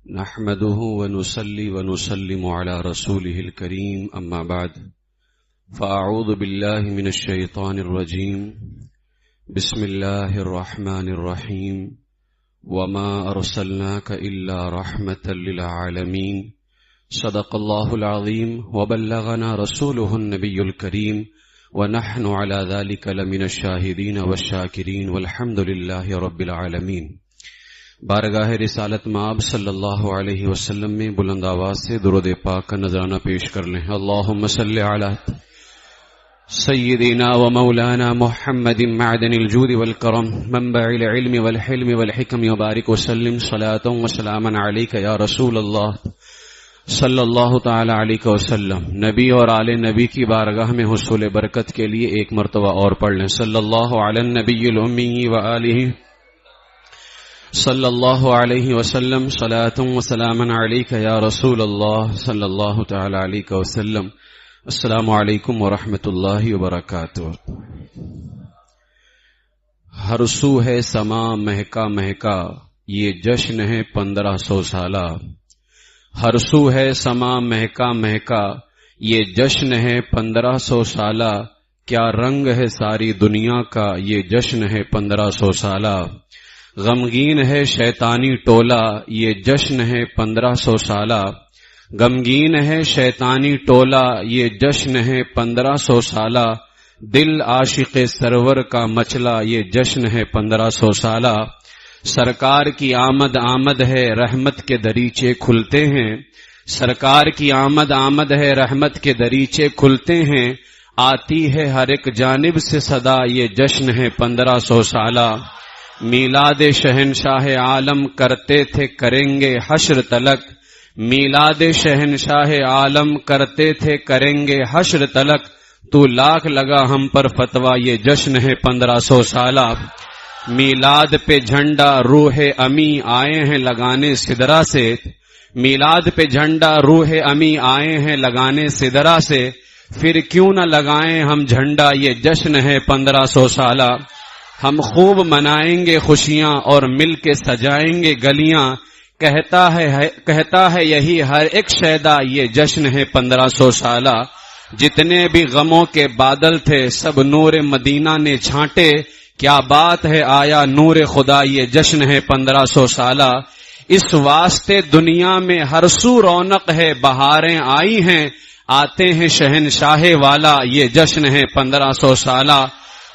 نحمده ونصلي ونسلم على رسوله الكريم أما بعد فأعوذ بالله من الشيطان الرجيم بسم الله الرحمن الرحيم وما أرسلناك إلا رحمة للعالمين صدق الله العظيم وبلغنا رسوله النبي الكريم ونحن على ذلك لمن الشاهدين والشاكرين والحمد لله رب العالمين۔ بارگاہ رسالت مآب صلی اللہ علیہ وسلم میں بلند آواز سے درود پاک کا نذرانہ پیش کر لیں۔ اللہم صلی علی سیدنا و مولانا محمد معدن الجود والکرم منبع العلم والحلم والحکم وبارک وسلم صلاۃ و سلاما علیک یا رسول اللہ صلی اللہ تعالی علیہ وسلم۔ نبی اور آل نبی کی بارگاہ میں حصول برکت کے لیے ایک مرتبہ اور پڑھ لیں۔ صلی اللہ علی النبی الامی و آلہ صلی اللہ علیہ وسلم صلاۃ و سلاما علیک یا رسول اللہ صلی اللہ تعالی علیہ وسلم۔ السلام علیکم ورحمۃ اللہ وبرکاتہ۔ ہر سو ہے سما مہکا مہکا یہ جشن ہے 1500 سالہ۔ ہر سو ہے سما مہکا مہکا یہ جشن ہے 1500 سالہ۔ کیا رنگ ہے ساری دنیا کا یہ جشن ہے 1500 سالہ۔ غمگین ہے شیطانی ٹولہ یہ جشن ہے 1500 سالہ۔ غمگین ہے شیطانی ٹولہ یہ جشن ہے 1500 سالہ۔ دل عاشق سرور کا مچلا یہ جشن ہے 1500 سالہ۔ سرکار کی آمد آمد ہے رحمت کے دریچے کھلتے ہیں۔ سرکار کی آمد آمد ہے رحمت کے دریچے کھلتے ہیں۔ آتی ہے ہر ایک جانب سے صدا یہ جشن ہے 1500 سالہ۔ میلاد شہنشاہ عالم کرتے تھے کریں گے حشر تلک۔ میلاد شہنشاہ عالم کرتے تھے کریں گے حشر تلک۔ تو لاکھ لگا ہم پر فتویٰ یہ جشن ہے 1500 سالہ۔ میلاد پہ جھنڈا روح امی آئے ہیں لگانے سدرا سے۔ میلاد پہ جھنڈا روح امی آئے ہیں لگانے سدرا سے۔ پھر کیوں نہ لگائیں ہم جھنڈا یہ جشن ہے 1500 سالہ۔ ہم خوب منائیں گے خوشیاں اور مل کے سجائیں گے گلیاں۔ کہتا ہے یہی ہر ایک شیدا یہ جشن ہے 1500 سالہ۔ جتنے بھی غموں کے بادل تھے سب نور مدینہ نے چھانٹے۔ کیا بات ہے آیا نور خدا یہ جشن ہے 1500 سالہ۔ اس واسطے دنیا میں ہر سو رونق ہے بہاریں آئی ہیں۔ آتے ہیں شہنشاہ والا یہ جشن ہے 1500 سالہ۔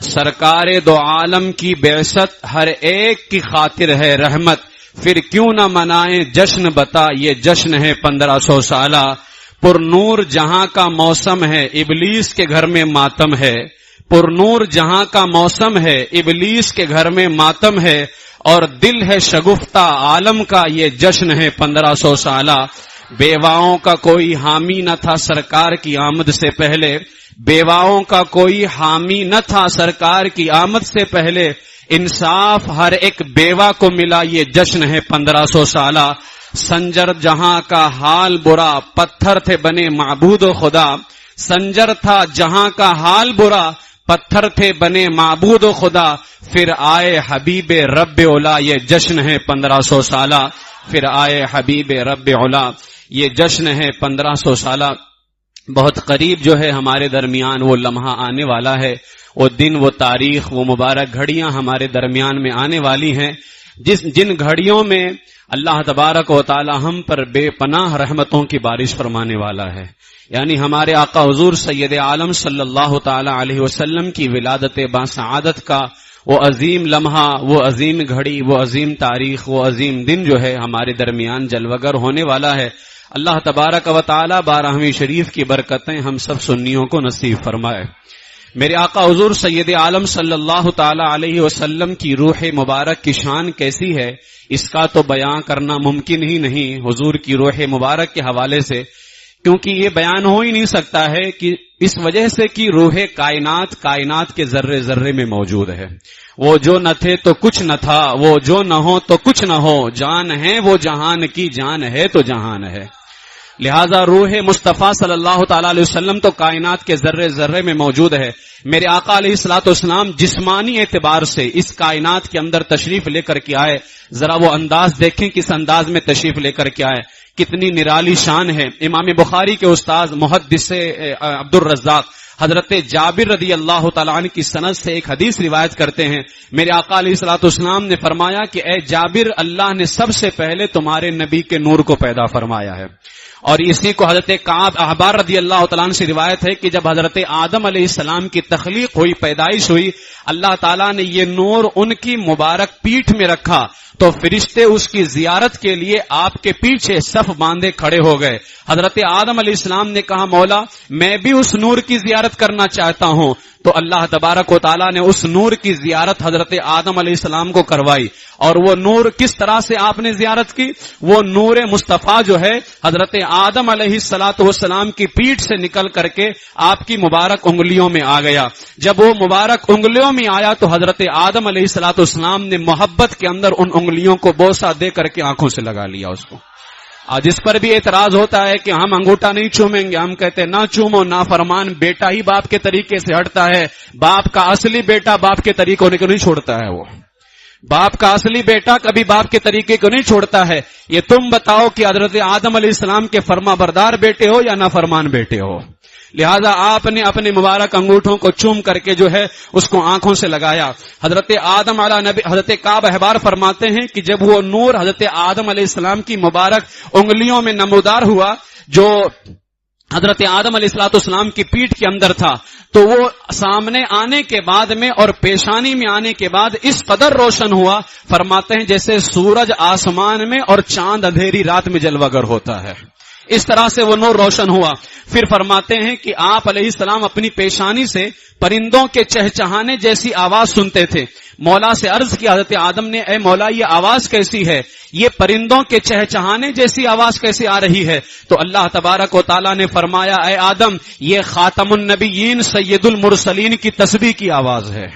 سرکار دو عالم کی بعثت ہر ایک کی خاطر ہے رحمت۔ پھر کیوں نہ منائیں جشن بتا یہ جشن ہے 1500 سالہ۔ پر نور جہاں کا موسم ہے ابلیس کے گھر میں ماتم ہے۔ پر نور جہاں کا موسم ہے ابلیس کے گھر میں ماتم ہے۔ اور دل ہے شگفتہ عالم کا یہ جشن ہے 1500 سالہ۔ بیواؤں کا کوئی حامی نہ تھا سرکار کی آمد سے پہلے۔ بیواؤں کا کوئی حامی نہ تھا سرکار کی آمد سے پہلے۔ انصاف ہر ایک بیوہ کو ملا یہ جشن ہے 1500 سالہ۔ سنجر جہاں کا حال برا پتھر تھے بنے معبود و خدا۔ سنجر تھا جہاں کا حال برا پتھر تھے بنے معبود و خدا۔ پھر آئے حبیب رب اولا یہ جشن ہے 1500 سالہ۔ پھر آئے حبیب رب اولا یہ جشن ہے 1500 سالہ۔ بہت قریب جو ہے ہمارے درمیان وہ لمحہ آنے والا ہے، وہ دن، وہ تاریخ، وہ مبارک گھڑیاں ہمارے درمیان میں آنے والی ہیں جن گھڑیوں میں اللہ تبارک و تعالی ہم پر بے پناہ رحمتوں کی بارش فرمانے والا ہے۔ یعنی ہمارے آقا حضور سید عالم صلی اللہ تعالی علیہ وسلم کی ولادت باسعادت کا وہ عظیم لمحہ، وہ عظیم گھڑی، وہ عظیم تاریخ، وہ عظیم دن جو ہے ہمارے درمیان جلوگر ہونے والا ہے۔ اللہ تبارک و تعالی 12ویں شریف کی برکتیں ہم سب سنیوں کو نصیب فرمائے۔ میرے آقا حضور سید عالم صلی اللہ تعالی علیہ وسلم کی روح مبارک کی شان کیسی ہے اس کا تو بیان کرنا ممکن ہی نہیں حضور کی روح مبارک کے حوالے سے، کیونکہ یہ بیان ہو ہی نہیں سکتا ہے کہ اس وجہ سے کہ روح کائنات کے ذرے ذرے میں موجود ہے۔ وہ جو نہ تھے تو کچھ نہ تھا، وہ جو نہ ہو تو کچھ نہ ہو، جان ہے وہ جہان کی جان ہے تو جہان ہے۔ لہذا روح مصطفیٰ صلی اللہ تعالی علیہ وسلم تو کائنات کے ذرے ذرے میں موجود ہے. میرے آقا علیہ الصلوۃ والسلام جسمانی اعتبار سے اس کائنات کے اندر تشریف لے کر کے آئے. ذرا وہ انداز دیکھیں کس انداز میں تشریف لے کر کے آئے, کتنی نرالی شان ہے. امام بخاری کے استاد محدث عبد الرزاق حضرت جابر رضی اللہ تعالیٰ عنہ کی سند سے ایک حدیث روایت کرتے ہیں. میرے آقا علیہ الصلوۃ والسلام نے فرمایا کہ اے جابر, اللہ نے سب سے پہلے تمہارے نبی کے نور کو پیدا فرمایا ہے. اور اسی کو حضرت کعب احبار رضی اللہ تعالیٰ عنہ سے روایت ہے کہ جب حضرت آدم علیہ السلام کی تخلیق ہوئی, پیدائش ہوئی, اللہ تعالیٰ نے یہ نور ان کی مبارک پیٹھ میں رکھا تو فرشتے اس کی زیارت کے لیے آپ کے پیچھے صف باندھے کھڑے ہو گئے. حضرت آدم علیہ السلام نے کہا مولا میں بھی اس نور کی زیارت کرنا چاہتا ہوں. تو اللہ تبارک و تعالیٰ نے اس نور کی زیارت حضرت آدم علیہ السلام کو کروائی. اور وہ نور کس طرح سے آپ نے زیارت کی؟ وہ نور مصطفیٰ جو ہے حضرت آدم علیہ السلام کی پیٹھ سے نکل کر کے آپ کی مبارک انگلیوں میں آ گیا. جب وہ مبارک انگلیوں میں آیا تو حضرت آدم علیہ السلام نے محبت کے اندر ان انگلیوں کو بوسہ دے کر کے آنکھوں سے لگا لیا اس کو. آج اس پر بھی اعتراض ہوتا ہے کہ ہم انگوٹھا نہیں چومیں گے. ہم کہتے ہیں نہ چومو, نافرمان بیٹا ہی باپ کے طریقے سے ہٹتا ہے, باپ کا اصلی بیٹا باپ کے طریقوں کو نہیں چھوڑتا ہے. وہ باپ کا اصلی بیٹا کبھی باپ کے طریقے کو نہیں چھوڑتا ہے. یہ تم بتاؤ کہ حضرت آدم علیہ السلام کے فرما بردار بیٹے ہو یا نافرمان بیٹے ہو. لہذا آپ نے اپنے مبارک انگوٹھوں کو چوم کر کے جو ہے اس کو آنکھوں سے لگایا. حضرت آدم علیہ نبی حضرت کعب احبار فرماتے ہیں کہ جب وہ نور حضرت آدم علیہ السلام کی مبارک انگلیوں میں نمودار ہوا جو حضرت آدم علیہ السلام کی پیٹھ کے اندر تھا, تو وہ سامنے آنے کے بعد میں اور پیشانی میں آنے کے بعد اس قدر روشن ہوا, فرماتے ہیں جیسے سورج آسمان میں اور چاند اندھیری رات میں جلوہ گر ہوتا ہے. اس طرح سے وہ نور روشن ہوا. پھر فرماتے ہیں کہ آپ علیہ السلام اپنی پیشانی سے پرندوں کے چہچہانے جیسی آواز سنتے تھے. مولا سے عرض کی حضرت آدم نے, اے مولا یہ آواز کیسی ہے, یہ پرندوں کے چہچہانے جیسی آواز کیسی آ رہی ہے؟ تو اللہ تبارک و تعالیٰ نے فرمایا اے آدم یہ خاتم النبیین سید المرسلین کی تسبیح کی آواز ہے,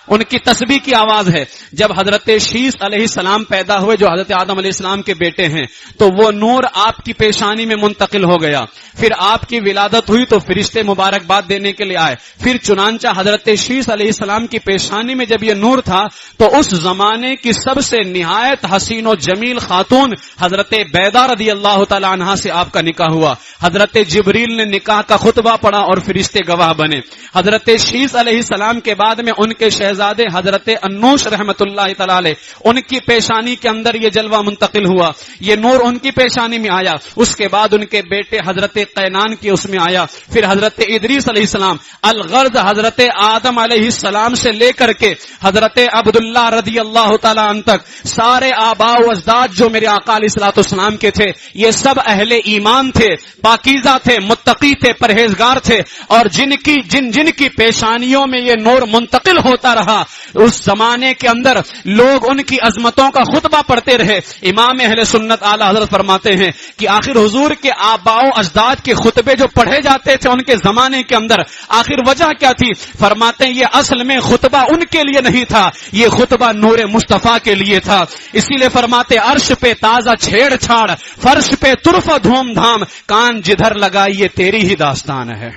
ان کی تسبیح کی آواز ہے. جب حضرت شیس علیہ السلام پیدا ہوئے جو حضرت آدم علیہ السلام کے بیٹے ہیں, تو وہ نور آپ کی پیشانی میں منتقل ہو گیا. پھر آپ کی ولادت ہوئی تو فرشتے مبارکباد دینے کے لیے آئے. پھر چنانچہ حضرت شیس علیہ السلام کی پیشانی میں جب یہ نور تھا تو اس زمانے کی سب سے نہایت حسین و جمیل خاتون حضرت بیدہ رضی اللہ تعالی عنہا سے آپ کا نکاح ہوا. حضرت جبریل نے نکاح کا خطبہ پڑھا اور فرشتے گواہ بنے. حضرت شیس علیہ السلام کے بعد میں ان کے شہزادے حضرت انوش رحمت اللہ تعالی علیہ, ان کی پیشانی کے اندر یہ جلوہ منتقل ہوا, یہ نور ان کی پیشانی میں آیا. اس کے بعد ان کے بیٹے حضرت قینان کی اس میں آیا. پھر حضرت ادریس علیہ السلام, الغرض حضرت آدم علیہ السلام سے لے کر کے حضرت عبداللہ رضی اللہ تعالی عنہ تک سارے آباء و اجداد جو میرے آقا علیہ الصلوۃ والسلام کے تھے, یہ سب اہل ایمان تھے, پاکیزہ تھے, متقی تھے, پرہیزگار تھے. اور جن کی پیشانیوں میں یہ نور منتقل ہوتا رہا, اس زمانے کے اندر لوگ ان کی عظمتوں کا خطبہ پڑھتے رہے. امام اہل سنت اعلی حضرت فرماتے ہیں کہ آخر حضور کے آباء و اجداد کے خطبے جو پڑھے جاتے تھے ان کے زمانے کے اندر, آخر وجہ کیا تھی؟ فرماتے ہیں یہ اصل میں خطبہ ان کے لیے نہیں تھا, یہ خطبہ نور مصطفیٰ کے لیے تھا. اسی لیے فرماتے عرش پہ تازہ چھیڑ چھاڑ, فرش پہ طرف دھوم دھام, کان جدھر لگائی یہ تیری ہی داستان ہے.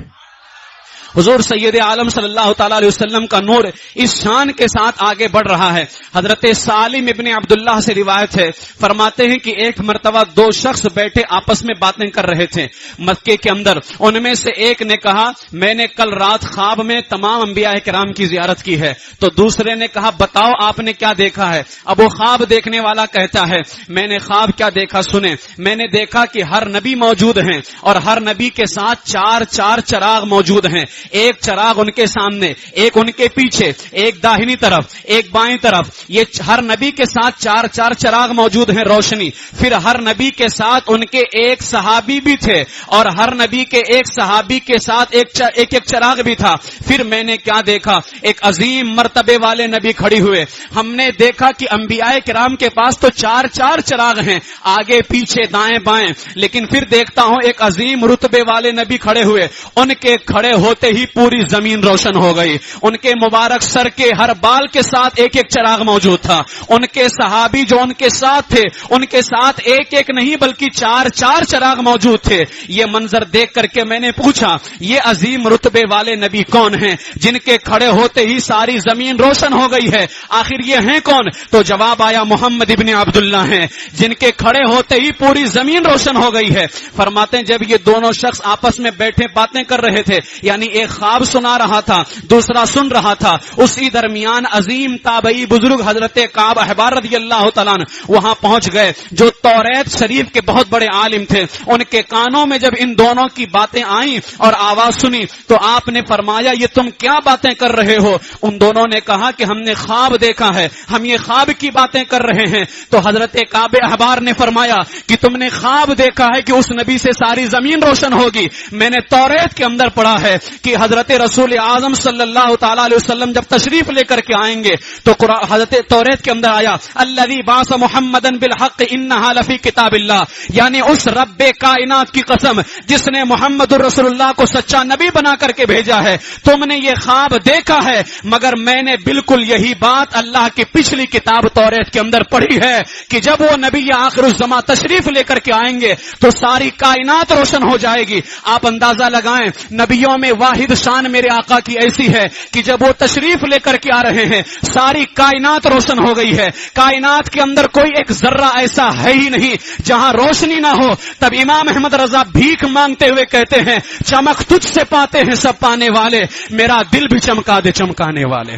حضور سید عالم صلی اللہ تعالی علیہ وسلم کا نور اس شان کے ساتھ آگے بڑھ رہا ہے. حضرت سالم ابن عبداللہ سے روایت ہے, فرماتے ہیں کہ ایک مرتبہ دو شخص بیٹھے آپس میں باتیں کر رہے تھے مکے کے اندر. ان میں سے ایک نے کہا میں نے کل رات خواب میں تمام انبیاء کرام کی زیارت کی ہے. تو دوسرے نے کہا بتاؤ آپ نے کیا دیکھا ہے؟ اب وہ خواب دیکھنے والا کہتا ہے میں نے خواب کیا دیکھا سنیں, میں نے دیکھا کہ ہر نبی موجود ہیں اور ہر نبی کے ساتھ چار چراغ موجود ہیں. ایک چراغ ان کے سامنے, ایک ان کے پیچھے, ایک داہنی طرف, ایک بائیں طرف. یہ ہر نبی کے ساتھ چار چراغ موجود ہیں روشنی. پھر ہر نبی کے ساتھ ان کے ایک صحابی بھی تھے اور ہر نبی کے ایک صحابی کے ساتھ ایک چراغ بھی تھا. پھر میں نے کیا دیکھا, ایک عظیم مرتبے والے نبی کھڑی ہوئے. ہم نے دیکھا کہ انبیاء کرام کے پاس تو چار چراغ ہیں, آگے پیچھے دائیں بائیں, لیکن پھر دیکھتا ہوں ایک عظیم رتبے والے نبی کھڑے ہوئے. ان کے کھڑے ہوتے ہی پوری زمین روشن ہو گئی. ان کے مبارک سر کے ہر بال کے ساتھ ایک ایک چراغ موجود تھا. ان کے صحابی جو ان کے ساتھ تھے ان کے ساتھ ایک ایک نہیں بلکہ چار چار چراغ موجود تھے. یہ منظر دیکھ کر کے میں نے پوچھا یہ عظیم رتبے والے نبی کون ہیں جن کے کھڑے ہوتے ہی ساری زمین روشن ہو گئی ہے؟ آخر یہ ہیں کون؟ تو جواب آیا محمد ابن عبداللہ ہیں جن کے کھڑے ہوتے ہی پوری زمین روشن ہو گئی ہے. فرماتے ہیں جب یہ دونوں شخص آپس میں بیٹھے باتیں کر رہے تھے, یعنی ایک خواب سنا رہا تھا دوسرا سن رہا تھا, اسی درمیان عظیم تابعی بزرگ حضرت کعب احبار رضی اللہ تعالیٰ عنہ وہاں پہنچ گئے جو توریت شریف کے بہت بڑے عالم تھے. ان کے کانوں میں جب ان دونوں کی باتیں آئیں اور آواز سنی تو آپ نے فرمایا یہ تم کیا باتیں کر رہے ہو؟ ان دونوں نے کہا کہ ہم نے خواب دیکھا ہے, ہم یہ خواب کی باتیں کر رہے ہیں. تو حضرت کعب احبار نے فرمایا کہ تم نے خواب دیکھا ہے کہ اس نبی سے ساری زمین روشن ہوگی. میں نے توریت کے اندر پڑھا ہے کہ حضرت رسول اعظم صلی اللہ تعالی علیہ وسلم جب تشریف لے کر کے آئیں گے تو حضرت توریت کے اندر آیا الذی بعث محمدا بالحق انھا لفی کتاب اللہ, یعنی اس رب کائنات کی قسم جس نے محمد الرسول اللہ کو سچا نبی بنا کر کے بھیجا ہے, تم نے یہ خواب دیکھا ہے مگر میں نے بالکل یہی بات اللہ کی پچھلی کتاب توریت کے اندر پڑھی ہے کہ جب وہ نبی آخر الزمان تشریف لے کر کے آئیں گے تو ساری کائنات روشن ہو جائے گی. آپ اندازہ لگائیں نبیوں میں واحد شان میرے آقا کی ایسی ہے کہ جب وہ تشریف لے کر کے آ رہے ہیں ساری کائنات روشن ہو گئی ہے. کائنات کے اندر کوئی ایک ذرہ ایسا ہے ہی نہیں جہاں روشنی نہ ہو. تب امام احمد رضا بھیک مانگتے ہوئے کہتے ہیں چمک تجھ سے پاتے ہیں سب پانے والے, میرا دل بھی چمکا دے چمکانے والے.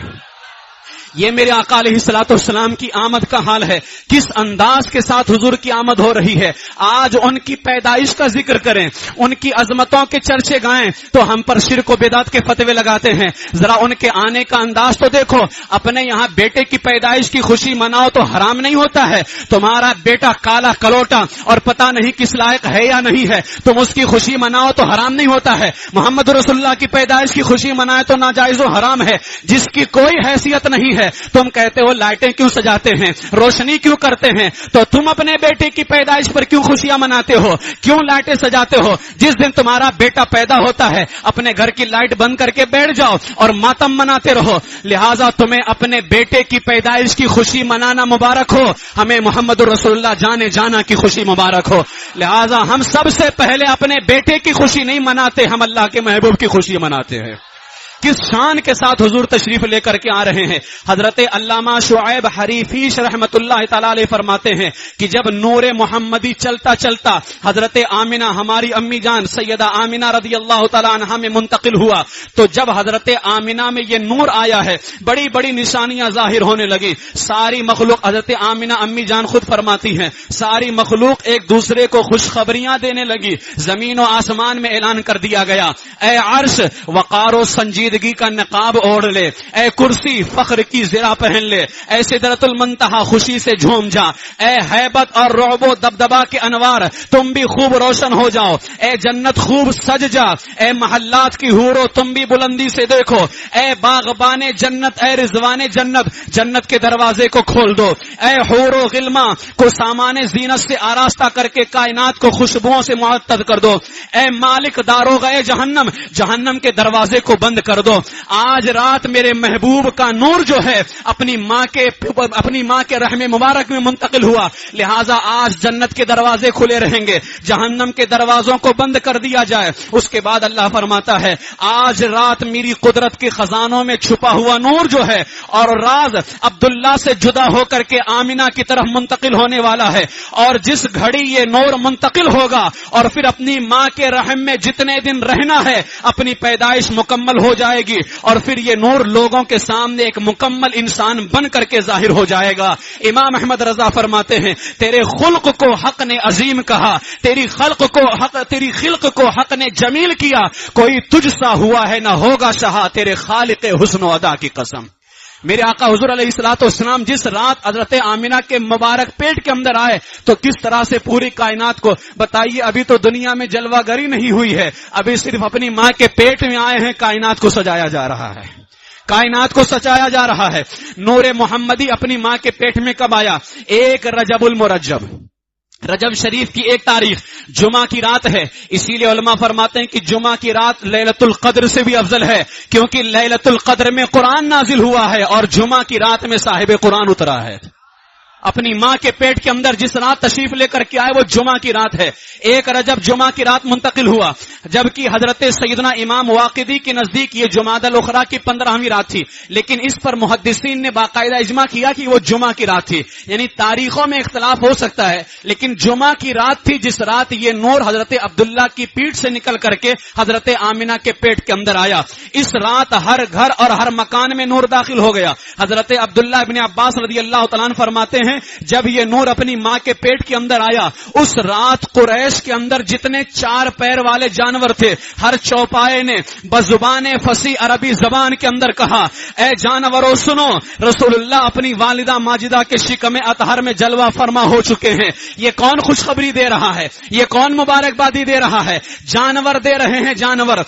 یہ میرے آقا علیہ الصلوۃ والسلام کی آمد کا حال ہے, کس انداز کے ساتھ حضور کی آمد ہو رہی ہے. آج ان کی پیدائش کا ذکر کریں, ان کی عظمتوں کے چرچے گائیں تو ہم پر شرک و بدعت کے فتوے لگاتے ہیں. ذرا ان کے آنے کا انداز تو دیکھو. اپنے یہاں بیٹے کی پیدائش کی خوشی مناؤ تو حرام نہیں ہوتا ہے. تمہارا بیٹا کالا کلوٹا اور پتہ نہیں کس لائق ہے یا نہیں ہے, تم اس کی خوشی مناؤ تو حرام نہیں ہوتا ہے. محمد رسول اللہ کی پیدائش کی خوشی منائے تو ناجائز و حرام ہے. جس کی کوئی حیثیت نہیں ہے تم کہتے ہو لائٹیں کیوں سجاتے ہیں, روشنی کیوں کرتے ہیں, تو تم اپنے بیٹے کی پیدائش پر کیوں خوشیاں مناتے ہو, کیوں لائٹیں سجاتے ہو؟ جس دن تمہارا بیٹا پیدا ہوتا ہے اپنے گھر کی لائٹ بند کر کے بیٹھ جاؤ اور ماتم مناتے رہو. لہٰذا تمہیں اپنے بیٹے کی پیدائش کی خوشی منانا مبارک ہو, ہمیں محمد رسول اللہ جانے جانا کی خوشی مبارک ہو. لہٰذا ہم سب سے پہلے اپنے بیٹے کی خوشی نہیں مناتے, ہم اللہ کے محبوب کی خوشی مناتے ہیں. کس شان کے ساتھ حضور تشریف لے کر کے آ رہے ہیں. حضرت علامہ شعیب حریفیش رحمت اللہ تعالی علیہ فرماتے ہیں کہ جب نور محمدی چلتا چلتا حضرت آمنہ ہماری امی جان سیدہ آمنہ رضی اللہ تعالی عنہا میں منتقل ہوا تو جب حضرت آمنہ میں یہ نور آیا ہے بڑی بڑی نشانیاں ظاہر ہونے لگی. ساری مخلوق, حضرت آمنہ امی جان خود فرماتی ہیں, ساری مخلوق ایک دوسرے کو خوشخبریاں دینے لگی. زمین و آسمان میں اعلان کر دیا گیا اے عرش وقار و سنجید کا نقاب اوڑھ لے, اے کرسی فخر کی زرہ پہن لے, اے سدرۃ المنتہا خوشی سے جھوم جا, اے ہیبت اور رعب و دبدبا کے انوار تم بھی خوب روشن ہو جاؤ, اے جنت خوب سج جا, اے محلات کی حورو تم بھی بلندی سے دیکھو, اے باغبان جنت, اے رضوان جنت جنت کے دروازے کو کھول دو, اے حور و غلما کو سامان زینت سے آراستہ کر کے کائنات کو خوشبوؤں سے معطر کر دو, اے مالک داروغ اے جہنم جہنم کے دروازے کو بند کر دو. آج رات میرے محبوب کا نور جو ہے اپنی ماں کے رحم مبارک میں منتقل ہوا, لہٰذا آج جنت کے دروازے کھلے رہیں گے, جہنم کے دروازوں کو بند کر دیا جائے. اس کے بعد اللہ فرماتا ہے آج رات میری قدرت کے خزانوں میں چھپا ہوا نور جو ہے اور راز عبداللہ سے جدا ہو کر کے آمنہ کی طرف منتقل ہونے والا ہے, اور جس گھڑی یہ نور منتقل ہوگا اور پھر اپنی ماں کے رحم میں جتنے دن رہنا ہے اپنی پیدائش مکمل ہو جائے گی اور پھر یہ نور لوگوں کے سامنے ایک مکمل انسان بن کر کے ظاہر ہو جائے گا. امام احمد رضا فرماتے ہیں تیرے خلق کو حق نے عظیم کہا, تیری خلق کو حق نے جمیل کیا, کوئی تجھ سا ہوا ہے نہ ہوگا شہا تیرے خالق حسن و ادا کی قسم. میرے آقا حضور علیہ الصلوۃ والسلام جس رات حضرت آمنہ کے مبارک پیٹ کے اندر آئے تو کس طرح سے پوری کائنات کو بتائیے. ابھی تو دنیا میں جلوہ گری نہیں ہوئی ہے, ابھی صرف اپنی ماں کے پیٹ میں آئے ہیں, کائنات کو سجایا جا رہا ہے, کائنات کو سجایا جا رہا ہے. نور محمدی اپنی ماں کے پیٹ میں کب آیا؟ 1 رجب المرجب, رجب شریف کی ایک تاریخ جمعہ کی رات ہے، اسی لیے علماء فرماتے ہیں کہ جمعہ کی رات لیلۃ القدر سے بھی افضل ہے، کیونکہ لیلۃ القدر میں قرآن نازل ہوا ہے اور جمعہ کی رات میں صاحب قرآن اترا ہے۔ اپنی ماں کے پیٹ کے اندر جس رات تشریف لے کر کے آئے وہ جمعہ کی رات ہے۔ ایک رجب جمعہ کی رات منتقل ہوا، جبکہ حضرت سیدنا امام واقدی کے نزدیک یہ جمادی الاخری کی 15ویں رات تھی، لیکن اس پر محدثین نے باقاعدہ اجماع کیا کہ وہ جمعہ کی رات تھی۔ یعنی تاریخوں میں اختلاف ہو سکتا ہے، لیکن جمعہ کی رات تھی جس رات یہ نور حضرت عبداللہ کی پیٹ سے نکل کر کے حضرت آمنہ کے پیٹ کے اندر آیا۔ اس رات ہر گھر اور ہر مکان میں نور داخل ہو گیا۔ حضرت عبداللہ ابن عباس رضی اللہ تعالیٰ عنہ فرماتے ہیں جب یہ نور اپنی ماں کے پیٹ کے اندر آیا، اس رات قریش کے اندر جتنے 4 پیر والے جانور تھے، ہر چوپائے نے بزبان فصیح عربی زبان کے اندر کہا، اے جانوروں سنو، رسول اللہ اپنی والدہ ماجدہ کے شکم اطہر میں جلوہ فرما ہو چکے ہیں۔ یہ کون خوشخبری دے رہا ہے؟ یہ کون مبارکبادی دے رہا ہے؟ جانور دے رہے ہیں۔ جانور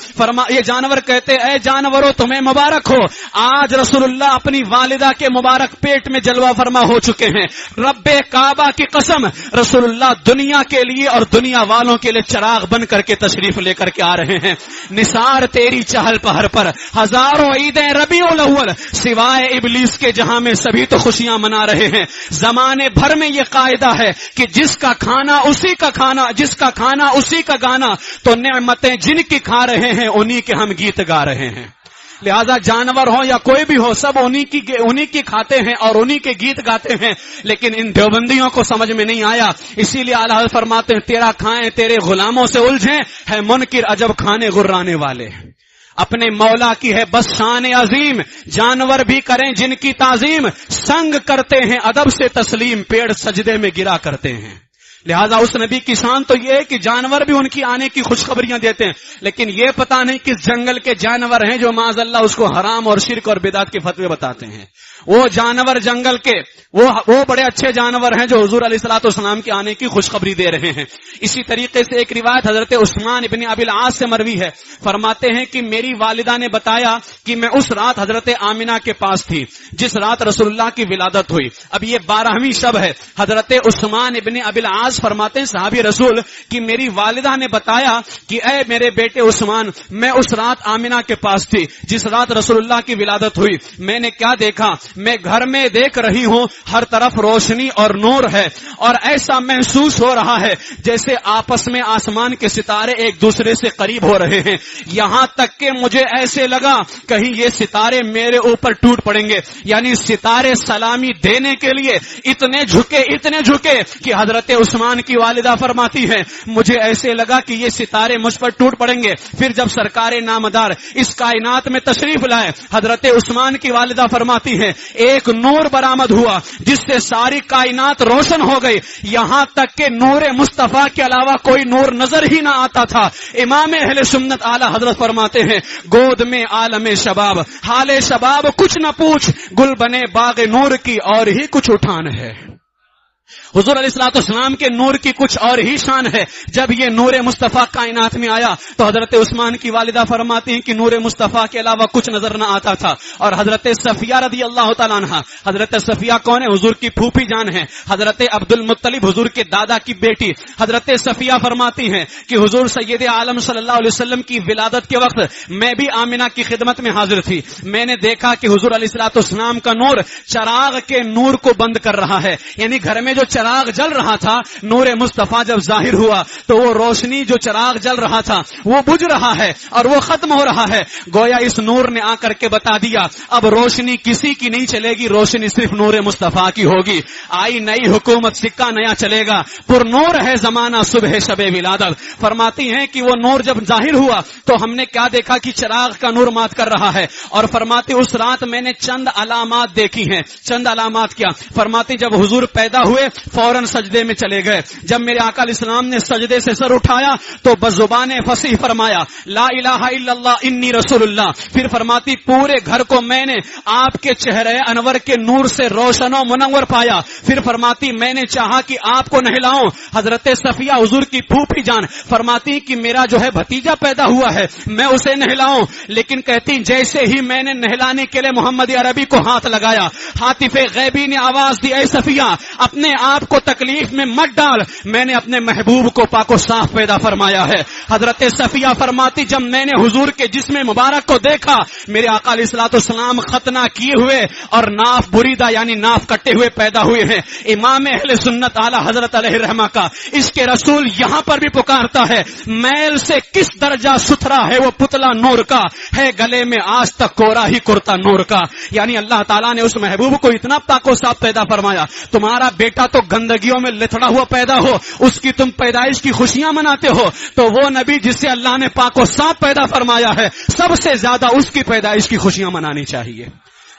یہ جانور کہتے اے جانوروں تمہیں مبارک ہو، آج رسول اللہ اپنی والدہ کے مبارک پیٹ میں جلوہ فرما ہو چکے ہیں۔ رب کعبہ کی قسم، رسول اللہ دنیا کے لیے اور دنیا والوں کے لیے چراغ بن کر کے تشریف لے کر کے آ رہے ہیں۔ نثار تیری چہل پہر پر ہزاروں عیدیں ربیع الاول، سوائے ابلیس کے جہاں میں سبھی تو خوشیاں منا رہے ہیں۔ زمانے بھر میں یہ قاعدہ ہے کہ جس کا کھانا اسی کا کھانا، جس کا کھانا اسی کا گانا، تو نعمتیں جن کی کھا رہے ہیں انہی کے ہم گیت گا رہے ہیں۔ لہذا جانور ہو یا کوئی بھی ہو، سب انہی کی کھاتے ہیں اور انہی کے گیت گاتے ہیں، لیکن ان دیوبندیوں کو سمجھ میں نہیں آیا۔ اسی لیے اعلیٰ حضرت فرماتے ہیں تیرا کھائیں تیرے غلاموں سے الجھیں، ہے منکر عجب کھانے غرانے والے۔ اپنے مولا کی ہے بس شان عظیم، جانور بھی کریں جن کی تعظیم، سنگ کرتے ہیں ادب سے تسلیم، پیڑ سجدے میں گرا کرتے ہیں۔ لہذا اس نبی کی شان تو یہ ہے کہ جانور بھی ان کی آنے کی خوشخبریاں دیتے ہیں، لیکن یہ پتہ نہیں کس جنگل کے جانور ہیں جو معاذ اللہ اس کو حرام اور شرک اور بدعت کے فتوے بتاتے ہیں۔ وہ جانور جنگل کے وہ بڑے اچھے جانور ہیں جو حضور علیہ الصلوۃ والسلام کے آنے کی خوشخبری دے رہے ہیں۔ اسی طریقے سے ایک روایت حضرت عثمان ابن ابی العاص سے مروی ہے، فرماتے ہیں کہ میری والدہ نے بتایا کہ میں اس رات حضرت آمنہ کے پاس تھی جس رات رسول اللہ کی ولادت ہوئی۔ اب یہ 12ویں شب ہے۔ حضرت عثمان ابن ابی العاص فرماتے ہیں صحابی رسول کہ میری والدہ نے بتایا کہ اے میرے بیٹے عثمان، میں اس رات آمنہ کے پاس تھی جس رات رسول اللہ کی ولادت ہوئی۔ میں نے کیا دیکھا؟ میں گھر میں دیکھ رہی ہوں ہر طرف روشنی اور نور ہے، اور ایسا محسوس ہو رہا ہے جیسے آپس میں آسمان کے ستارے ایک دوسرے سے قریب ہو رہے ہیں، یہاں تک کہ مجھے ایسے لگا کہیں یہ ستارے میرے اوپر ٹوٹ پڑیں گے۔ یعنی ستارے سلامی دینے کے لیے اتنے جھکے کہ حضرت عثمان کی والدہ فرماتی ہے مجھے ایسے لگا کہ یہ ستارے مجھ پر ٹوٹ پڑیں گے۔ پھر جب سرکار نامدار اس کائنات میں تشریف لائے، حضرت عثمان کی والدہ فرماتی ہے ایک نور برآمد ہوا جس سے ساری کائنات روشن ہو گئی، یہاں تک کہ نور مصطفیٰ کے علاوہ کوئی نور نظر ہی نہ آتا تھا۔ امام اہل سنت اعلی حضرت فرماتے ہیں گود میں عالم شباب، حال شباب کچھ نہ پوچھ، گل بنے باغ نور کی اور ہی کچھ اٹھان ہے۔ حضور علیہ الصلوۃ والسلام کے نور کی کچھ اور ہی شان ہے۔ جب یہ نور مصطفیٰ کائنات میں آیا تو حضرت عثمان کی والدہ فرماتی ہیں کہ نور مصطفیٰ کے علاوہ کچھ نظر نہ آتا تھا۔ اور حضرت صفیہ رضی اللہ تعالیٰ عنہ، حضرت صفیہ کون ہے؟ حضور کی پھوپھی جان ہے، حضرت عبد المطلب حضور کے دادا کی بیٹی۔ حضرت صفیہ فرماتی ہیں کہ حضور سید عالم صلی اللہ علیہ وسلم کی ولادت کے وقت میں بھی آمنہ کی خدمت میں حاضر تھی۔ میں نے دیکھا کہ حضور علیہ الصلوۃ والسلام کا نور چراغ کے نور کو بند کر رہا ہے، یعنی گھر میں جو چراغ جل رہا تھا، نور مصطفیٰ جب ظاہر ہوا تو وہ روشنی جو چراغ جل رہا تھا وہ بجھ رہا ہے اور وہ ختم ہو رہا ہے۔ گویا اس نور نے آ کر کے بتا دیا اب روشنی کسی کی نہیں چلے گی، روشنی صرف نور مصطفیٰ کی ہوگی۔ آئی نئی حکومت، سکہ نیا چلے گا، پر نور ہے زمانہ صبح شب ولادت۔ فرماتی ہیں کہ وہ نور جب ظاہر ہوا تو ہم نے کیا دیکھا کہ چراغ کا نور مات کر رہا ہے، اور فرماتی اس رات میں نے چند علامات دیکھی ہیں۔ چند علامات کیا؟ فرماتی جب حضور پیدا ہوئے فوراً سجدے میں چلے گئے، جب میرے آقا علیہ السلام نے سجدے سے سر اٹھایا تو بزبان فصیح فرمایا لا الہ الا اللہ انی رسول اللہ۔ پھر فرماتی پورے گھر کو میں نے آپ کے چہرے انور کے نور سے روشن و منور پایا۔ پھر فرماتی میں نے چاہا کہ آپ کو نہلاؤں۔ حضرت صفیہ حضور کی پھوپھی جان فرماتی کہ میرا جو ہے بھتیجا پیدا ہوا ہے، میں اسے نہلاؤں، لیکن کہتی جیسے ہی میں نے نہلانے کے لیے محمد عربی کو ہاتھ لگایا، ہاتف غیبی نے آواز دی اے صفیہ اپنے آپ امت کو تکلیف میں مت ڈال، میں نے اپنے محبوب کو پاک و صاف پیدا فرمایا ہے۔ حضرت صفیہ فرماتی جب میں نے حضور کے جسم مبارک کو دیکھا، میرے آقا علیہ الصلوۃ والسلام ختنہ کیے ہوئے اور ناف بریدہ یعنی ناف کٹے ہوئے پیدا ہوئے ہیں۔ امام اہل سنت اعلی حضرت علیہ الرحمہ کا اس کے رسول یہاں پر بھی پکارتا ہے، میل سے کس درجہ ستھرا ہے وہ پتلا نور کا، ہے گلے میں آج تک کورا ہی کرتا نور کا۔ یعنی اللہ تعالیٰ نے اس محبوب کو اتنا پاک و صاف پیدا فرمایا، تمہارا بیٹا تو گندگیوں میں لتڑا ہوا پیدا ہو، اس کی تم پیدائش کی خوشیاں مناتے ہو، تو وہ نبی جس سے اللہ نے پاک و صاف پیدا فرمایا ہے، سب سے زیادہ اس کی پیدائش کی خوشیاں منانی چاہیے،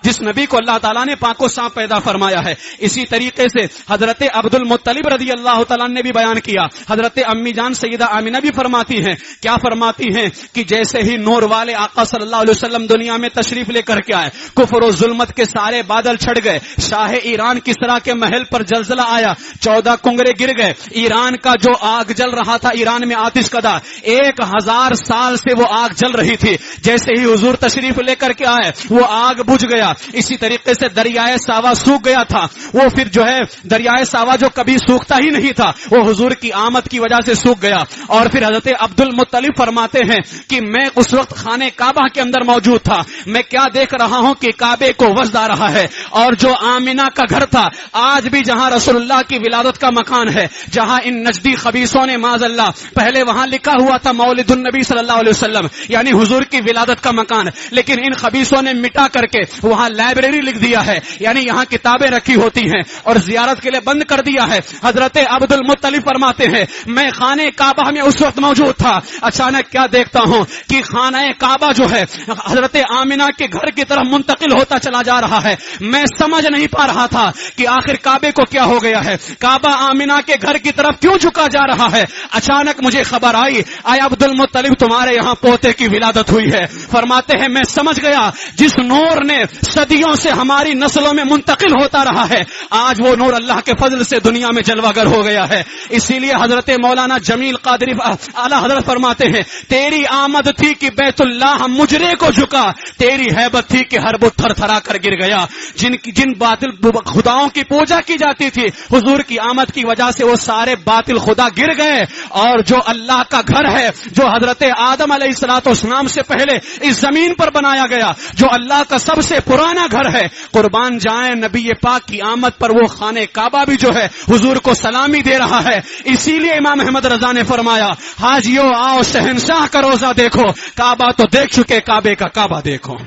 جس نبی کو اللہ تعالیٰ نے پاک و صاف پیدا فرمایا ہے۔ اسی طریقے سے حضرت عبد المطلب رضی اللہ تعالیٰ نے بھی بیان کیا، حضرت امی جان سیدہ آمینہ بھی فرماتی ہیں، کیا فرماتی ہیں کہ جیسے ہی نور والے آقا صلی اللہ علیہ وسلم دنیا میں تشریف لے کر کے آئے، کفر و ظلمت کے سارے بادل چھڑ گئے، شاہ ایران کسریٰ کے محل پر زلزلہ آیا، 14 کنگرے گر گئے، ایران کا جو آگ جل رہا تھا، ایران میں آتش کدا 1000 سال سے وہ آگ جل رہی تھی، جیسے ہی حضور تشریف لے کر کے آئے وہ آگ بجھ گیا۔ اسی طریقے سے دریائے ساوا سوکھ گیا تھا، وہ پھر جو ہے دریائے ساوا جو کبھی سوکھتا ہی نہیں تھا، وہ حضور کی آمد کی وجہ سے سوکھ گیا۔ اور پھر حضرت عبد المطلب فرماتے ہیں کہ میں اس وقت خانے کعبہ کے اندر موجود تھا، میں کیا دیکھ رہا ہوں کہ کعبے کو وزد آ رہا ہے، اور جو آمنہ کا گھر تھا، آج بھی جہاں رسول اللہ کی ولادت کا مکان ہے، جہاں ان نجدی خبیثوں نے معاذ اللہ پہلے وہاں لکھا ہوا تھا مولد النبی صلی اللہ علیہ وسلم یعنی حضور کی ولادت کا مکان، لیکن ان خبیثوں نے مٹا کر کے وہاں لائبریری لکھ دیا ہے، یعنی یہاں کتابیں رکھی ہوتی ہیں اور زیارت کے لیے بند کر دیا ہے۔ حضرت عبد المطلب فرماتے ہیں میں خانہ کعبہ میں اس وقت موجود تھا، اچانک کیا دیکھتا ہوں کہ خانہ کعبہ جو ہے حضرت آمنہ کے گھر کی طرف منتقل ہوتا چلا جا رہا ہے، میں سمجھ نہیں پا رہا تھا کہ آخر کعبے کو کیا ہو گیا ہے، کعبہ آمنہ کے گھر کی طرف کیوں جھکا جا رہا ہے۔ اچانک مجھے خبر آئی اے عبد المطلب تمہارے یہاں پوتے کی ولادت ہوئی ہے۔ فرماتے ہیں میں سمجھ گیا جس نور نے صدیوں سے ہماری نسلوں میں منتقل ہوتا رہا ہے، آج وہ نور اللہ کے فضل سے دنیا میں جلوہ گر ہو گیا ہے۔ اسی لیے حضرت مولانا جمیل قادری اعلی حضرت فرماتے ہیں تیری آمد تھی کہ بیت اللہ مجرے کو جھکا، تیری ہیبت تھی کہ ہر بت تھر تھرا کر گر گیا۔ جن باطل خداؤں کی پوجا کی جاتی تھی، حضور کی آمد کی وجہ سے وہ سارے باطل خدا گر گئے، اور جو اللہ کا گھر ہے، جو حضرت آدم علیہ الصلوۃ والسلام سے پہلے اس زمین پر بنایا گیا، جو اللہ کا سب سے پرانا گھر ہے، قربان جائیں نبی پاک کی آمد پر وہ خانہ کعبہ بھی جو ہے حضور کو سلامی دے رہا ہے۔ اسی لیے امام احمد رضا نے فرمایا حاجیو آؤ شہنشاہ کا روزہ دیکھو، کعبہ تو دیکھ چکے، کعبے کا کعبہ دیکھو۔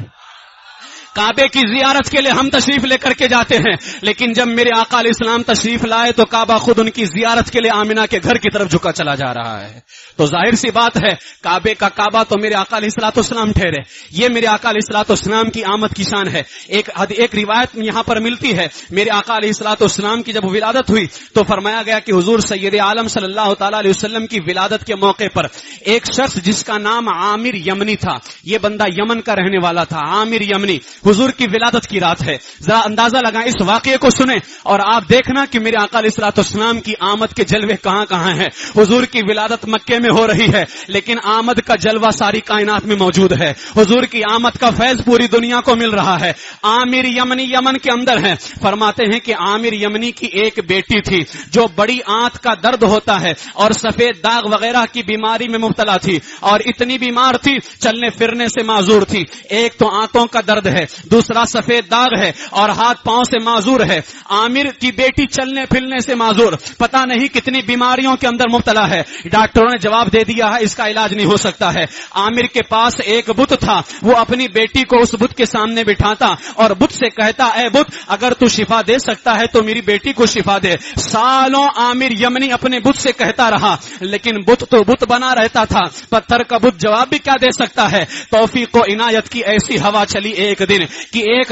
کعبے کی زیارت کے لیے ہم تشریف لے کر کے جاتے ہیں، لیکن جب میرے آقا علیہ السلام تشریف لائے تو کعبہ خود ان کی زیارت کے لیے آمنہ کے گھر کی طرف جھکا چلا جا رہا ہے۔ تو ظاہر سی بات ہے کعبے کا کعبہ تو میرے آقا علیہ الصلوۃ والسلام ٹھہرے، یہ میرے آقا علیہ الصلوۃ والسلام کی آمد کی شان ہے۔ ایک روایت یہاں پر ملتی ہے، میرے آقا علیہ الصلوۃ والسلام کی جب ولادت ہوئی تو فرمایا گیا کہ حضور سید عالم صلی اللہ تعالی علیہ وسلم کی ولادت کے موقع پر ایک شخص جس کا نام عامر یمنی تھا، یہ بندہ یمن کا رہنے والا تھا، عامر یمنی، حضور کی ولادت کی رات ہے، ذرا اندازہ لگائیں، اس واقعے کو سنیں اور آپ دیکھنا کہ میرے آقا علیہ الصلوۃ والسلام کی آمد کے جلوے کہاں کہاں ہیں۔ حضور کی ولادت مکے میں ہو رہی ہے، لیکن آمد کا جلوہ ساری کائنات میں موجود ہے، حضور کی آمد کا فیض پوری دنیا کو مل رہا ہے۔ عامر یمنی یمن کے اندر ہے، فرماتے ہیں کہ عامر یمنی کی ایک بیٹی تھی جو بڑی آنت کا درد ہوتا ہے اور سفید داغ وغیرہ کی بیماری میں مبتلا تھی، اور اتنی بیمار تھی چلنے پھرنے سے معذور تھی۔ ایک تو آنتوں کا درد ہے، دوسرا سفید داغ ہے اور ہاتھ پاؤں سے معذور ہے۔ عامر کی بیٹی چلنے پھرنے سے معذور، پتہ نہیں کتنی بیماریوں کے اندر مبتلا ہے۔ ڈاکٹروں نے جواب دے دیا ہے اس کا علاج نہیں ہو سکتا ہے۔ عامر کے پاس ایک بت تھا، وہ اپنی بیٹی کو اس بت کے سامنے بٹھاتا اور بت سے کہتا اے بت اگر تو شفا دے سکتا ہے تو میری بیٹی کو شفا دے۔ سالوں عامر یمنی اپنے بت سے کہتا رہا، لیکن بت تو بت بنا رہتا تھا، پتھر کا بت جواب بھی کیا دے سکتا ہے۔ توفیق و عنایت کی ایسی ہوا چلی ایک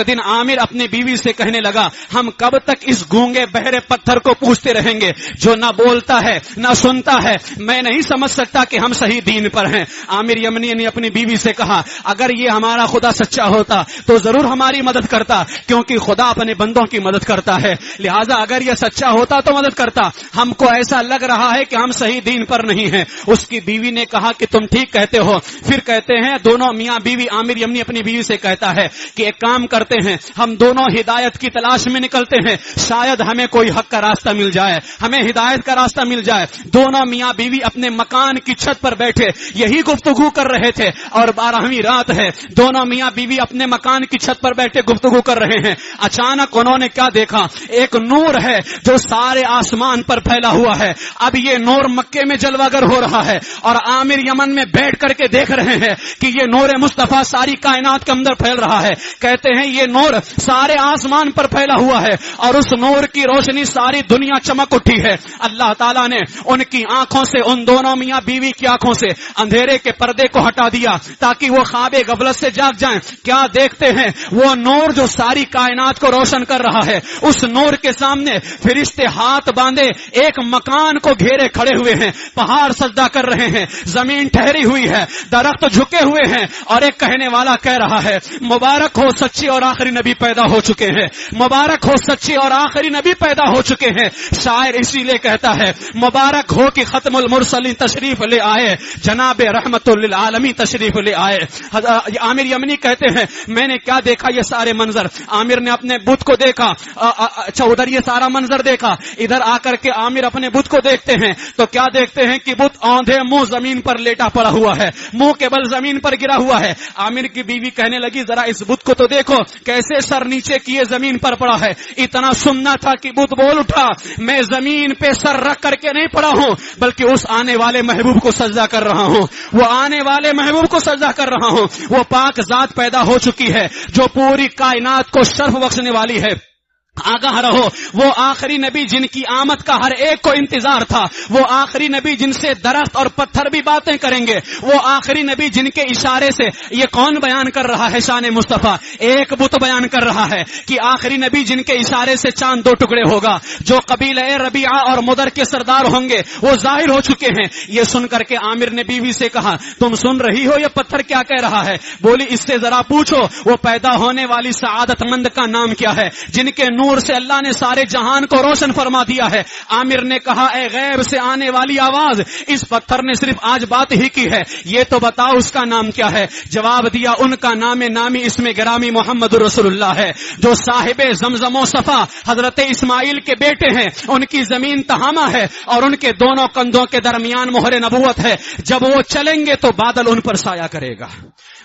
دن عامر اپنی بیوی سے کہنے لگا ہم کب تک اس گونگے بہرے پتھر کو پوچھتے رہیں گے جو نہ بولتا ہے نہ سنتا ہے، میں نہیں سمجھ سکتا کہ ہم صحیح دین پر ہیں۔ عامر یمنی نے اپنی بیوی سے کہا اگر یہ ہمارا خدا سچا ہوتا تو ضرور ہماری مدد کرتا، کیونکہ خدا اپنے بندوں کی مدد کرتا ہے، لہٰذا اگر یہ سچا ہوتا تو مدد کرتا، ہم کو ایسا لگ رہا ہے کہ ہم صحیح دین پر نہیں ہیں۔ اس کی بیوی نے کہا کہ تم ٹھیک کہتے ہو۔ پھر کہتے ہیں دونوں میاں بیوی، عامر یمنی اپنی بیوی سے کہتا ہے کہ ایک کام کرتے ہیں, ہم دونوں ہدایت کی تلاش میں نکلتے ہیں, شاید ہمیں کوئی حق کا راستہ مل جائے, ہمیں ہدایت کا راستہ مل جائے. دونوں میاں بیوی اپنے مکان کی چھت پر بیٹھے یہی گفتگو کر رہے تھے, اور 12ویں رات ہے, دونوں میاں بیوی اپنے مکان کی چھت پر بیٹھے گفتگو کر رہے ہیں. اچانک انہوں نے کیا دیکھا, ایک نور ہے جو سارے آسمان پر پھیلا ہوا ہے. اب یہ نور مکے میں جلوہ گر ہو رہا ہے, اور عامر یمن میں بیٹھ کر کے دیکھ رہے ہیں کہ یہ نور مصطفیٰ ساری کائنات کے اندر پھیل رہا ہے. کہتے ہیں یہ نور سارے آسمان پر پھیلا ہوا ہے, اور اس نور کی روشنی ساری دنیا چمک اٹھی ہے. اللہ تعالیٰ نے ان کی آنکھوں سے, ان دونوں میاں بیوی کی آنکھوں سے اندھیرے کے پردے کو ہٹا دیا تاکہ وہ خواب غفلت سے جاگ جائیں. کیا دیکھتے ہیں, وہ نور جو ساری کائنات کو روشن کر رہا ہے, اس نور کے سامنے فرشتے ہاتھ باندھے ایک مکان کو گھیرے کھڑے ہوئے ہیں. پہاڑ سجدہ کر رہے ہیں, زمین ٹھہری ہوئی ہے, درخت جھکے ہوئے ہیں, اور ایک کہنے والا کہہ رہا ہے مبارک ہو سچے اور آخری نبی پیدا ہو چکے ہیں, مبارک ہو سچے اور آخری نبی پیدا ہو چکے ہیں. شاعر اسی لیے کہتا ہے مبارک ہو کہ ختم المرسلین تشریف لے آئے, جناب رحمت للعالمین تشریف لے آئے. عامر یمنی کہتے ہیں میں نے کیا دیکھا, یہ سارے منظر. عامر نے اپنے بت کو دیکھا, اچھا ادھر یہ سارا منظر دیکھا, ادھر آ کر کے عامر اپنے بت کو دیکھتے ہیں تو کیا دیکھتے ہیں کہ بت آندھے منہ زمین پر لیٹا پڑا ہوا ہے, منہ کے بل زمین پر گرا ہوا ہے. عامر کی بیوی کہنے لگی ذرا اس بت کو تو دیکھو کیسے سر نیچے کیے زمین پر پڑا ہے. اتنا سننا تھا کہ بت بول اٹھا, میں زمین پہ سر رکھ کر کے نہیں پڑا ہوں بلکہ اس آنے والے محبوب کو سجدہ کر رہا ہوں, وہ آنے والے محبوب کو سجدہ کر رہا ہوں. وہ پاک ذات پیدا ہو چکی ہے جو پوری کائنات کو شرف بخشنے والی ہے. آگاہ رہو, وہ آخری نبی جن کی آمد کا ہر ایک کو انتظار تھا, وہ آخری نبی جن سے درخت اور پتھر بھی باتیں کریں گے, وہ آخری نبی جن کے اشارے سے, یہ کون بیان کر رہا ہے شان مصطفیٰ, ایک بت بیان کر رہا ہے کہ آخری نبی جن کے اشارے سے چاند 2 ٹکڑے ہوگا, جو قبیلہ ربیعہ اور مدر کے سردار ہوں گے وہ ظاہر ہو چکے ہیں. یہ سن کر کے عامر نے بیوی سے کہا تم سن رہی ہو یہ پتھر کیا کہہ رہا ہے؟ بولی اس سے ذرا پوچھو وہ پیدا ہونے والی سعادت مند کا نام کیا ہے جن کے نور سے اللہ نے سارے جہان کو روشن فرما دیا ہے. عامر نے کہا اے غیب سے آنے والی آواز, اس پتھر نے صرف آج بات ہی کی ہے, یہ تو بتاؤ اس کا نام کیا ہے؟ جواب دیا ان کا نام نامی اسم گرامی محمد رسول اللہ ہے, جو صاحب زمزم و صفا حضرت اسماعیل کے بیٹے ہیں. ان کی زمین تہامہ ہے اور ان کے دونوں کندھوں کے درمیان مہر نبوت ہے. جب وہ چلیں گے تو بادل ان پر سایہ کرے گا,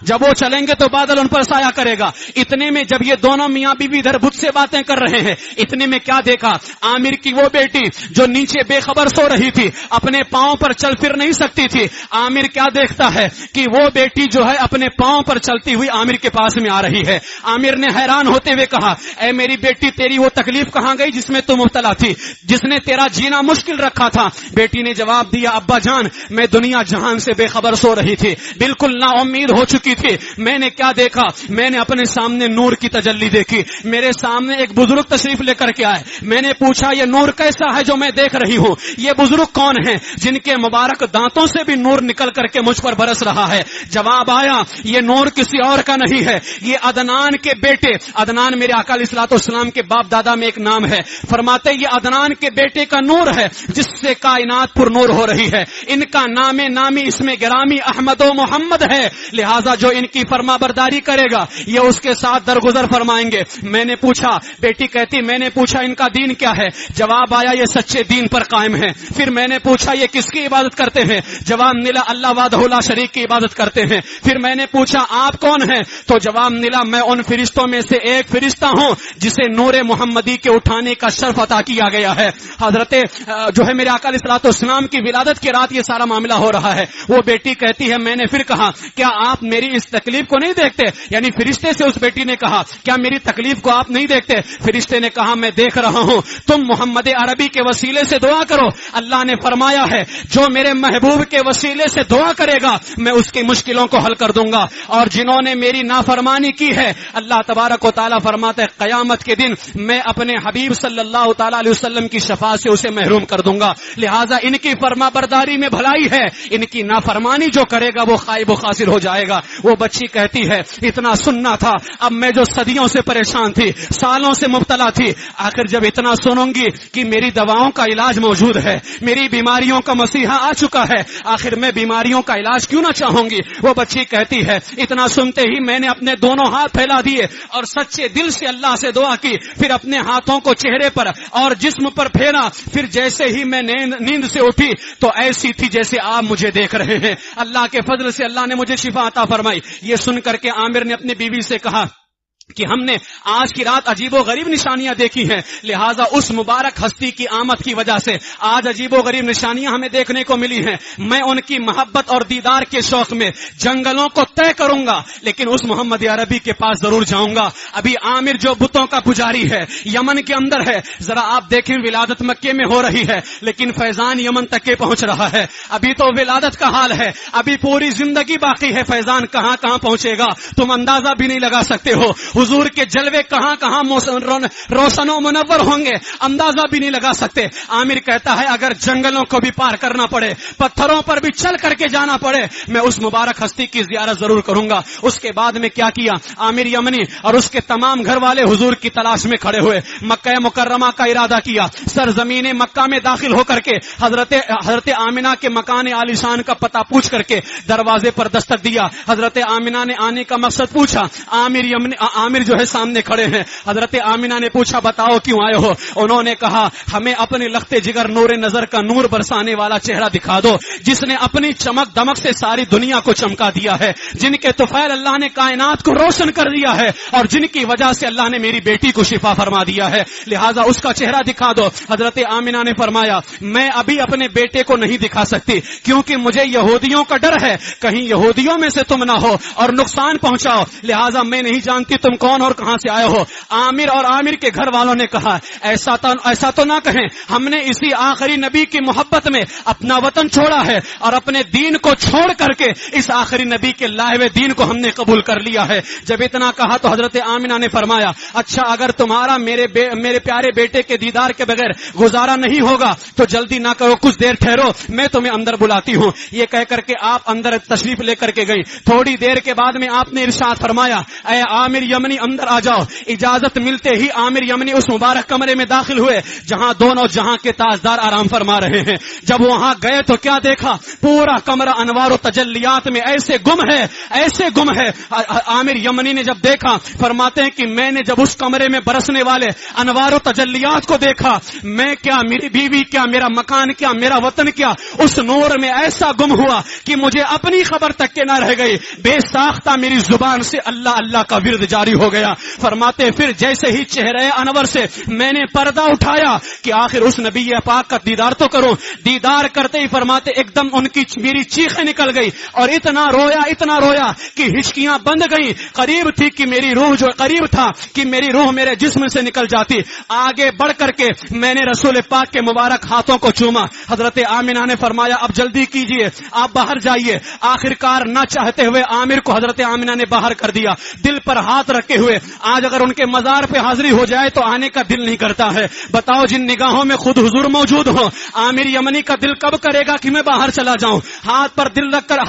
جب وہ چلیں گے تو بادل ان پر سایہ کرے گا. اتنے میں جب یہ دونوں میاں بیوی ادھر بت سے باتیں کر رہے ہیں, اتنے میں کیا دیکھا, عامر کی وہ بیٹی جو نیچے بے خبر سو رہی تھی, اپنے پاؤں پر چل پھر نہیں سکتی تھی. عامر کیا دیکھتا ہے کہ وہ بیٹی جو ہے اپنے پاؤں پر چلتی ہوئی عامر کے پاس میں آ رہی ہے. عامر نے حیران ہوتے ہوئے کہا اے میری بیٹی تیری وہ تکلیف کہاں گئی جس میں تو مبتلا تھی, جس نے تیرا جینا مشکل رکھا تھا؟ بیٹی نے جواب دیا ابا جان میں دنیا جہان سے بے خبر سو رہی تھی, بالکل نا امید ہو چکی تھی. میں نے کیا دیکھا, میں نے اپنے سامنے نور کی تجلی دیکھی. میرے سامنے ایک بزرگ تشریف لے کر کے آئے. میں نے پوچھا یہ نور کیسا ہے جو میں دیکھ رہی ہوں؟ یہ بزرگ کون ہیں جن کے مبارک دانتوں سے بھی نور نکل کر کے مجھ پر برس رہا ہے؟ جواب آیا یہ نور کسی اور کا نہیں ہے, یہ عدنان کے بیٹے, عدنان میرے آقا علیہ الصلوۃ والسلام کے باپ دادا میں ایک نام ہے, فرماتے یہ عدنان کے بیٹے کا نور ہے جس سے کائنات پر نور ہو رہی ہے. ان کا نام نامی اسم گرامی احمد و محمد ہے, لہذا جو ان کی فرما برداری کرے گا یہ اس کے ساتھ درگزر فرمائیں گے. میں نے پوچھا, بیٹی کہتی میں نے پوچھا ان کا دین کیا ہے؟ جواب آیا یہ سچے دین پر قائم ہے. پھر میں نے پوچھا یہ کس کی عبادت کرتے ہیں؟ جواب ملا اللہ وحدہ لا شریک کی عبادت کرتے ہیں. پھر میں نے پوچھا آپ کون ہیں؟ تو جواب ملا میں ان فرشتوں میں سے ایک فرشتہ ہوں جسے نور محمدی کے اٹھانے کا شرف عطا کیا گیا ہے. حضرت جو ہے میرے آقا علیہ الصلوۃ والسلام کی ولادت کی رات یہ سارا معاملہ ہو رہا ہے. وہ بیٹی کہتی ہے میں نے پھر کہا کیا آپ میری اس تکلیف کو نہیں دیکھتے؟ یعنی فرشتے سے اس بیٹی نے کہا کیا میری تکلیف کو آپ نہیں دیکھتے؟ فرشتے نے کہا میں دیکھ رہا ہوں, تم محمد عربی کے وسیلے سے دعا کرو. اللہ نے فرمایا ہے جو میرے محبوب کے وسیلے سے دعا کرے گا میں اس کی مشکلوں کو حل کر دوں گا, اور جنہوں نے میری نافرمانی کی ہے اللہ تبارک و تعالیٰ فرماتا ہے قیامت کے دن میں اپنے حبیب صلی اللہ تعالیٰ علیہ وسلم کی شفاعت سے اسے محروم کر دوں گا. لہٰذا ان کی فرما برداری میں بھلائی ہے, ان کی نافرمانی جو کرے گا وہ خائب و خاسر ہو جائے گا. وہ بچی کہتی ہے اتنا سننا تھا، اب میں جو صدیوں سے پریشان تھی، سالوں سے مبتلا تھی، آخر جب اتنا سنوں گی کہ میری دواؤں کا علاج موجود ہے، میری بیماریوں کا مسیحا آ چکا ہے، آخر میں بیماریوں کا علاج کیوں نہ چاہوں گی؟ وہ بچی کہتی ہے اتنا سنتے ہی میں نے اپنے دونوں ہاتھ پھیلا دیے اور سچے دل سے اللہ سے دعا کی، پھر اپنے ہاتھوں کو چہرے پر اور جسم پر پھیرا، پھر جیسے ہی میں نیند سے اٹھی تو ایسی تھی جیسے آپ مجھے دیکھ رہے ہیں۔ اللہ کے فضل سے اللہ نے مجھے شفا عطا فرمائی۔ یہ سن کر کے عامر نے اپنی بیوی سے کہا کہ ہم نے آج کی رات عجیب و غریب نشانیاں دیکھی ہیں، لہٰذا اس مبارک ہستی کی آمد کی وجہ سے آج عجیب و غریب نشانیاں ہمیں دیکھنے کو ملی ہیں۔ میں ان کی محبت اور دیدار کے شوق میں جنگلوں کو طے کروں گا، لیکن اس محمد عربی کے پاس ضرور جاؤں گا۔ ابھی عامر جو بتوں کا پجاری ہے، یمن کے اندر ہے، ذرا آپ دیکھیں ولادت مکے میں ہو رہی ہے لیکن فیضان یمن تک کے پہنچ رہا ہے۔ ابھی تو ولادت کا حال ہے، ابھی پوری زندگی باقی ہے، فیضان کہاں کہاں پہنچے گا تم اندازہ بھی نہیں لگا سکتے ہو۔ حضور کے جلوے کہاں کہاں روشن و منور ہوں گے، اندازہ بھی نہیں لگا سکتے۔ عامر کہتا ہے اگر جنگلوں کو بھی پار کرنا پڑے، پتھروں پر بھی چل کر کے جانا پڑے، میں اس مبارک ہستی کی زیارت ضرور کروں گا۔ اس کے بعد میں کیا کیا، عامر یمنی اور اس کے تمام گھر والے حضور کی تلاش میں کھڑے ہوئے، مکہ مکرمہ کا ارادہ کیا، سرزمین مکہ میں داخل ہو کر کے حضرت آمنہ کے مکان عالیشان کا پتہ پوچھ کر کے دروازے پر دستک دیا۔ حضرت آمنہ نے آنے کا مقصد پوچھا، عامر جو ہے سامنے کھڑے ہیں۔ حضرت آمنہ نے پوچھا بتاؤ کیوں آئے ہو؟ انہوں نے کہا ہمیں اپنے لخت جگر نور نظر کا نور برسانے والا چہرہ دکھا دو، جس نے اپنی چمک دمک سے ساری دنیا کو چمکا دیا ہے، جن کے طفیل اللہ نے کائنات کو روشن کر دیا ہے اور جن کی وجہ سے اللہ نے میری بیٹی کو شفا فرما دیا ہے، لہٰذا اس کا چہرہ دکھا دو۔ حضرت آمنہ نے فرمایا میں ابھی اپنے بیٹے کو نہیں دکھا سکتی، کیونکہ مجھے یہودیوں کا ڈر ہے، کہیں یہودیوں میں سے تم نہ ہو اور نقصان پہنچاؤ، لہٰذا میں نہیں جانتی تم کون اور کہاں سے آئے ہو۔ عامر اور عامر کے گھر والوں نے کہا ایسا تو نہ کہیں، ہم نے اسی آخری نبی کی محبت میں اپنا وطن چھوڑا ہے اور اپنے دین کو چھوڑ کر کے اس آخری نبی کے لائے ہوئے دین کو ہم نے قبول کر لیا ہے۔ جب اتنا کہا تو حضرت آمنہ نے فرمایا اچھا اگر تمہارا میرے پیارے بیٹے کے دیدار کے بغیر گزارا نہیں ہوگا تو جلدی نہ کرو، کچھ دیر ٹھہرو، میں تمہیں اندر بلاتی ہوں۔ یہ کہہ کر کے آپ اندر تشریف لے کر کے گئی۔ تھوڑی دیر کے بعد میں آپ نے ارشاد فرمایا اے عامر یمنی اندر آ جاؤ۔ اجازت ملتے ہی عامر یمنی اس مبارک کمرے میں داخل ہوئے جہاں دونوں جہاں کے تاجدار آرام فرما رہے ہیں۔ جب وہاں گئے تو کیا دیکھا، پورا کمرہ انوار و تجلیات میں ایسے گم ہے۔ عامر یمنی نے جب دیکھا فرماتے ہیں کہ میں نے جب اس کمرے میں برسنے والے انوار و تجلیات کو دیکھا، میں کیا، میری بیوی کیا، میرا مکان کیا، میرا وطن کیا، اس نور میں ایسا گم ہوا کہ مجھے اپنی خبر تک کے نہ رہ گئی، بے ساختہ میری زبان سے اللہ اللہ کا ورد جاری ہو گیا۔ فرماتے پھر جیسے ہی چہرے انور سے میں نے پردہ اٹھایا کہ آخر اس نبی پاک کا دیدار تو کروں، دیدار کرتے ہی فرماتے ایک دم ان کی میری چیخیں نکل گئی اور اتنا رویا کہ ہچکیاں بند گئیں، قریب تھی کہ میری روح میرے جسم سے نکل جاتی۔ آگے بڑھ کر کے میں نے رسول پاک کے مبارک ہاتھوں کو چوما۔ حضرت آمنہ نے فرمایا اب جلدی کیجئے، آپ باہر جائیے۔ آخر کار نہ چاہتے ہوئے عامر کو حضرت آمنہ نے باہر کر دیا، دل پر ہاتھ رکھے ہوئے۔ آج اگر ان کے مزار پہ حاضری ہو جائے تو آنے کا دل نہیں کرتا ہے۔ بتاؤ جن نگاہوں میں خود حضور موجود ہو، عامر یمنی کا دل کب کرے گا کہ میں باہر چلا جاؤں؟ ہاتھ پر دل رکھ کر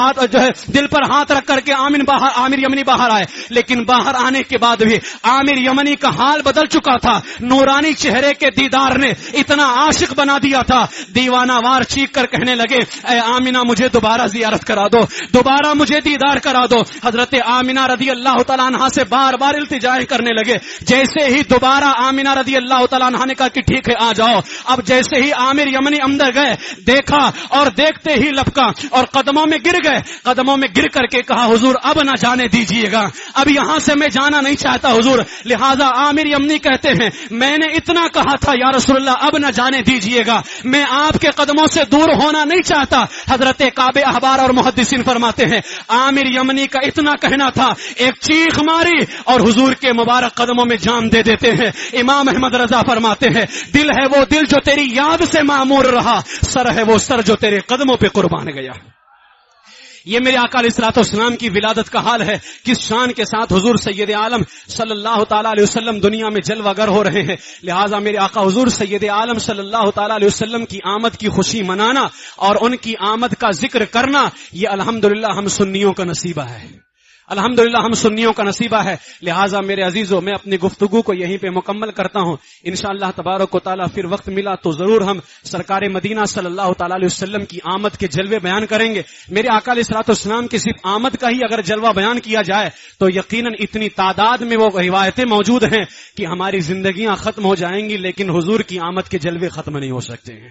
دل پر ہاتھ رکھ کر کے عامر یمنی باہر آئے، لیکن باہر آنے کے بعد بھی عامر یمنی کا حال بدل چکا تھا۔ نورانی چہرے کے دیدار نے اتنا عاشق بنا دیا تھا، دیوانہ وار چیخ کر کہنے لگے اے آمنہ مجھے دوبارہ زیارت کرا دو، دوبارہ مجھے دیدار کرا دو۔ حضرت آمنہ رضی اللہ تعالیٰ عنہ سے بار بار التجائیں کرنے لگے۔ جیسے ہی دوبارہ آمنہ رضی اللہ تعالیٰ عنہ نے کہا کہ ٹھیک ہے آ جاؤ، اب جیسے ہی عامر یمنی اندر گئے، دیکھا اور دیکھتے ہی لپکا اور قدموں میں گر گئے۔ قدموں میں گر کر کے کہا حضور اب نہ جانے دیجیے گا، اب یہاں سے میں جانا نہیں چاہتا حضور۔ لہذا عامر یمنی کہتے ہیں میں نے اتنا کہا تھا یا رسول اللہ اب نہ جانے دیجیے گا، میں آپ کے قدموں سے دور ہونا نہیں چاہتا۔ حضرت کعب احبار اور محدثین فرماتے ہیں عامر یمنی کا اتنا کہنا تھا، ایک چیخ ماری اور حضور کے مبارک قدموں میں جان دے دیتے ہیں۔ امام احمد رضا فرماتے ہیں دل ہے وہ دل جو تیری یاد سے معمور رہا، سر ہے وہ سر جو تیرے قدموں پہ قربان گیا۔ یہ میرے آقا علیہ الصلوۃ والسلام کی ولادت کا حال ہے، کس شان کے ساتھ حضور سید عالم صلی اللہ تعالیٰ علیہ وسلم دنیا میں جلوہ گر ہو رہے ہیں۔ لہٰذا میرے آقا حضور سید عالم صلی اللہ تعالیٰ علیہ وسلم کی آمد کی خوشی منانا اور ان کی آمد کا ذکر کرنا یہ الحمدللہ ہم سنیوں کا نصیبہ ہے۔ الحمدللہ ہم سنیوں کا نصیبہ ہے. لہٰذا میرے عزیزوں میں اپنی گفتگو کو یہیں پہ مکمل کرتا ہوں. انشاءاللہ تبارک و تعالیٰ پھر وقت ملا تو ضرور ہم سرکار مدینہ صلی اللہ تعالیٰ علیہ وسلم کی آمد کے جلوے بیان کریں گے. میرے آقا علیہ الصلوۃ والسلام کی صرف آمد کا ہی اگر جلوہ بیان کیا جائے تو یقیناً اتنی تعداد میں وہ روایتیں موجود ہیں کہ ہماری زندگیاں ختم ہو جائیں گی، لیکن حضور کی آمد کے جلوے ختم نہیں ہو سکتے ہیں.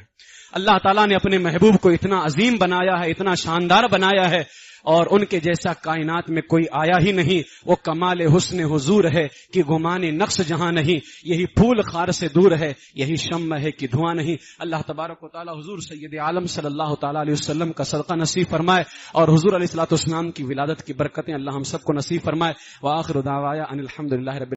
اللہ تعالیٰ نے اپنے محبوب کو اتنا عظیم بنایا ہے، اتنا شاندار بنایا ہے، اور ان کے جیسا کائنات میں کوئی آیا ہی نہیں. وہ کمال حسن حضور ہے کہ گمان نقص جہاں نہیں، یہی پھول خار سے دور ہے، یہی شمع ہے کہ دھواں نہیں. اللہ تبارک و تعالی حضور سید عالم صلی اللہ تعالی علیہ وسلم کا صدقہ نصیب فرمائے، اور حضور علیہ الصلوۃ والسلام کی ولادت کی برکتیں اللہ ہم سب کو نصیب فرمائے. وآخر دعوایا ان الحمدللہ رب